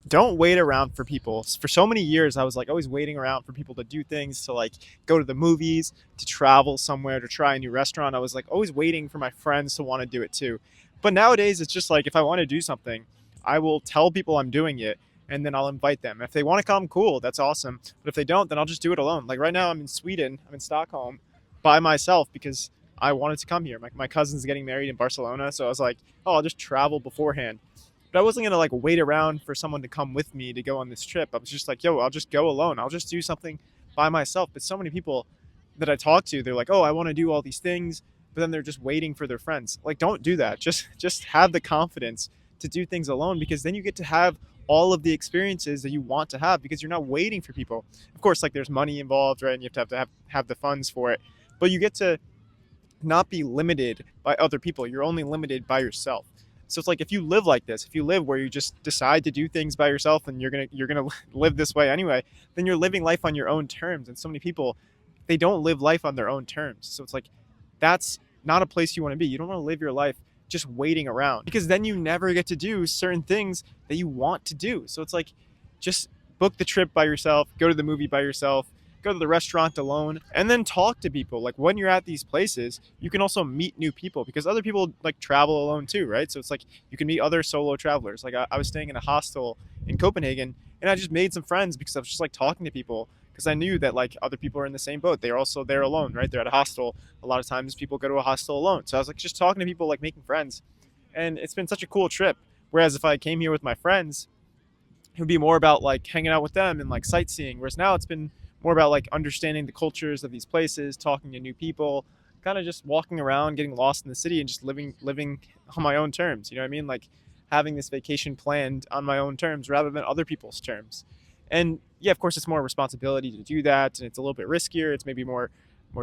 don't wait around for people. For so many years, I was like always waiting around for people to do things, to like go to the movies, to travel somewhere, to try a new restaurant. I was like always waiting for my friends to want to do it too. But nowadays, it's just like if I want to do something, I will tell people I'm doing it and then I'll invite them. If they want to come, cool, that's awesome. But if they don't, then I'll just do it alone. Like right now, I'm in Sweden, I'm in Stockholm by myself because I wanted to come here. My cousin's getting married in Barcelona, so I was like, oh, I'll just travel beforehand. But I wasn't gonna like wait around for someone to come with me to go on this trip. I was just like, yo, I'll just go alone. I'll just do something by myself. But so many people that I talk to, they're like, oh, I want to do all these things, but then they're just waiting for their friends. Like, don't do that. Just have the confidence to do things alone because then you get to have all of the experiences that you want to have because you're not waiting for people. Of course, like there's money involved, right? And you have the funds for it. But you get to not be limited by other people. You're only limited by yourself. So it's like if you live like this, if you live where you just decide to do things by yourself and you're gonna live this way anyway, then you're living life on your own terms. And so many people, they don't live life on their own terms. So it's like that's not a place you want to be. You don't want to live your life just waiting around because then you never get to do certain things that you want to do. So it's like just book the trip by yourself, go to the movie by yourself, go to the restaurant alone, and then talk to people. Like when you're at these places, you can also meet new people because other people like travel alone too, right? So it's like you can meet other solo travelers. Like I was staying in a hostel in Copenhagen and I just made some friends because I was just like talking to people because I knew that like other people are in the same boat. They're also there alone, right? They're at a hostel. A lot of times people go to a hostel alone. So I was like just talking to people, like making friends. And it's been such a cool trip. Whereas if I came here with my friends, it would be more about like hanging out with them and like sightseeing. Whereas now it's been more about like understanding the cultures of these places, talking to new people, kind of just walking around, getting lost in the city, and just living on my own terms. You know what I mean? Like having this vacation planned on my own terms rather than other people's terms. And yeah, of course, it's more responsibility to do that, and it's a little bit riskier. It's maybe more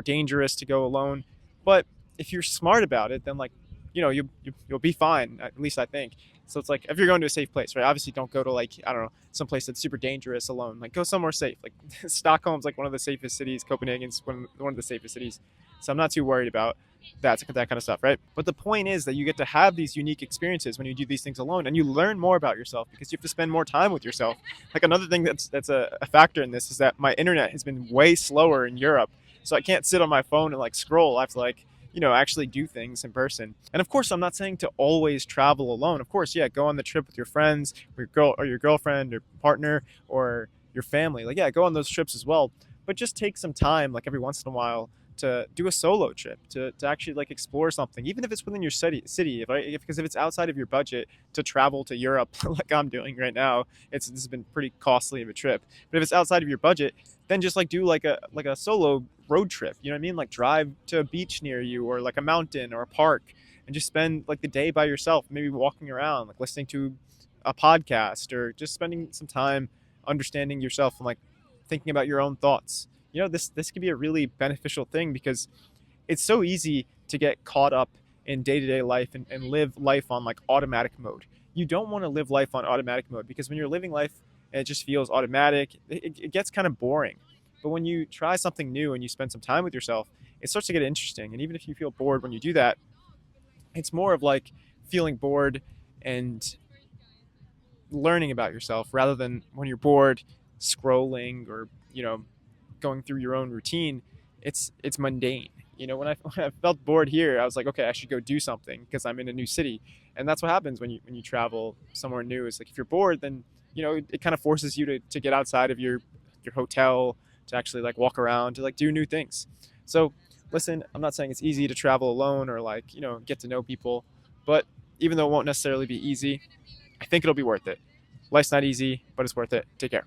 dangerous to go alone. But if you're smart about it, then like you'll be fine. At least I think. So it's like if you're going to a safe place, right? Obviously, don't go to like I don't know some place that's super dangerous alone. Like go somewhere safe. Like Stockholm's like one of the safest cities. Copenhagen's one of the safest cities. So I'm not too worried about that kind of stuff, right? But the point is that you get to have these unique experiences when you do these things alone, and you learn more about yourself because you have to spend more time with yourself. Like another thing that's a factor in this is that my internet has been way slower in Europe, so I can't sit on my phone and like scroll. I have to like actually do things in person. And of course, I'm not saying to always travel alone. Of course, yeah, go on the trip with your friends or your girlfriend or partner or your family. Like, yeah, go on those trips as well. But just take some time, like every once in a while, to do a solo trip, to actually like explore something, even if it's within your city. Because if it's outside of your budget to travel to Europe, like I'm doing right now, this has been pretty costly of a trip. But if it's outside of your budget, then just like do like a solo road trip. You know what I mean? Like drive to a beach near you or like a mountain or a park and just spend like the day by yourself, maybe walking around, like listening to a podcast or just spending some time understanding yourself and like thinking about your own thoughts. This could be a really beneficial thing because it's so easy to get caught up in day-to-day life and live life on like automatic mode. You don't want to live life on automatic mode because when you're living life and it just feels automatic, it gets kind of boring. But when you try something new and you spend some time with yourself, it starts to get interesting. And even if you feel bored when you do that, it's more of like feeling bored and learning about yourself rather than when you're bored scrolling or going through your own routine. It's mundane. When I felt bored here, I was like, okay, I should go do something because I'm in a new city. And that's what happens when you travel somewhere new. It's like if you're bored, then it kind of forces you to get outside of your hotel, to actually like walk around, to like do new things. So listen, I'm not saying it's easy to travel alone or like get to know people, but even though it won't necessarily be easy, I think it'll be worth it. Life's not easy, but it's worth it. Take care.